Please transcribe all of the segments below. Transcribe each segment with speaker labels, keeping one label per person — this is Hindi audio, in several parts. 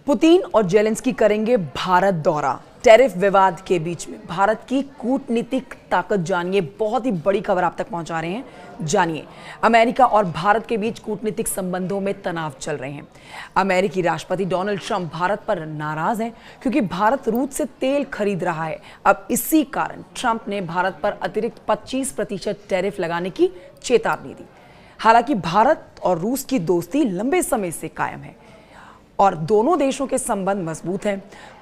Speaker 1: पुतिन और जेलेंस्की करेंगे भारत दौरा। टैरिफ विवाद के बीच में भारत की कूटनीतिक ताकत जानिए। बहुत ही बड़ी खबर आप तक पहुंचा रहे हैं, जानिए। अमेरिका और भारत के बीच कूटनीतिक संबंधों में तनाव चल रहे हैं। अमेरिकी राष्ट्रपति डोनाल्ड ट्रंप भारत पर नाराज हैं क्योंकि भारत रूस से तेल खरीद रहा है। अब इसी कारण ट्रंप ने भारत पर अतिरिक्त 25% टैरिफ लगाने की चेतावनी दी। हालांकि भारत और रूस की दोस्ती लंबे समय से कायम है और दोनों देशों के संबंध मजबूत हैं।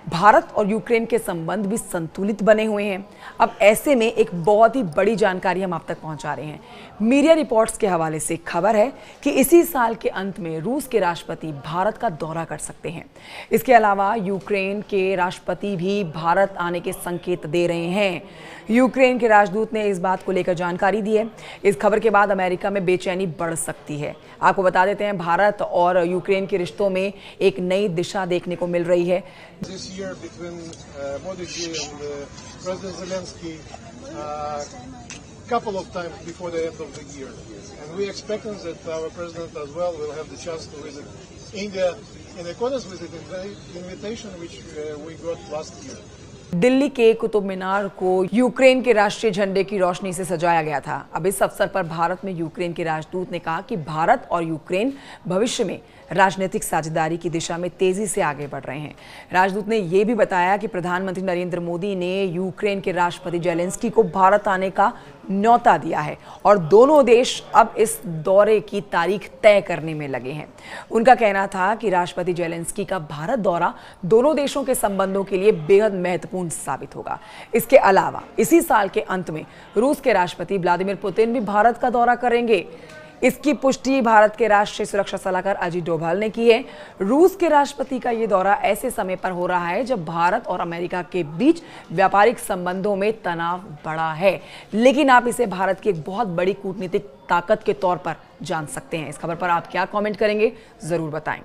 Speaker 1: भारत और यूक्रेन के संबंध भी संतुलित बने हुए हैं। अब ऐसे में एक बहुत ही बड़ी जानकारी हम आप तक पहुंचा रहे हैं। मीडिया रिपोर्ट्स के हवाले से खबर है कि इसी साल के अंत में रूस के राष्ट्रपति भारत का दौरा कर सकते हैं। इसके अलावा यूक्रेन के राष्ट्रपति भी भारत आने के संकेत दे रहे हैं। यूक्रेन के राजदूत ने इस बात को लेकर जानकारी दी है। इस खबर के बाद अमेरिका में बेचैनी बढ़ सकती है। आपको बता देते हैं, भारत और यूक्रेन के रिश्तों में एक नई दिशा देखने को मिल रही है।
Speaker 2: This year between Modi ji and President Zelensky, couple of times before the end of the year, and we expecting that our president as well will have the chance to visit India in accordance with the invitation which we got last year.
Speaker 1: Delhi के कुतुब मीनार को यूक्रेन के राष्ट्रीय झंडे की रोशनी से सजाया गया था। अब इस अवसर पर भारत में यूक्रेन के राजदूत ने कहा कि भारत और यूक्रेन भविष्य में राजनीतिक साझेदारी की दिशा में तेजी से आगे बढ़ रहे हैं। राजदूत ने यह भी बताया कि प्रधानमंत्री नरेंद्र मोदी ने यूक्रेन के राष्ट्रपति जेलेंस्की को भारत आने का न्योता दिया है और दोनों देश अब इस दौरे की तारीख तय करने में लगे हैं। उनका कहना था कि राष्ट्रपति जेलेंस्की का भारत दौरा दोनों देशों के संबंधों के लिए बेहद महत्वपूर्ण साबित होगा। इसके अलावा इसी साल के अंत में रूस के राष्ट्रपति व्लादिमीर पुतिन भी भारत का दौरा करेंगे। इसकी पुष्टि भारत के राष्ट्रीय सुरक्षा सलाहकार अजीत डोभाल ने की है। रूस के राष्ट्रपति का यह दौरा ऐसे समय पर हो रहा है जब भारत और अमेरिका के बीच व्यापारिक संबंधों में तनाव बढ़ा है, लेकिन आप इसे भारत की एक बहुत बड़ी कूटनीतिक ताकत के तौर पर जान सकते हैं। इस खबर पर आप क्या कमेंट करेंगे, जरूर बताएं।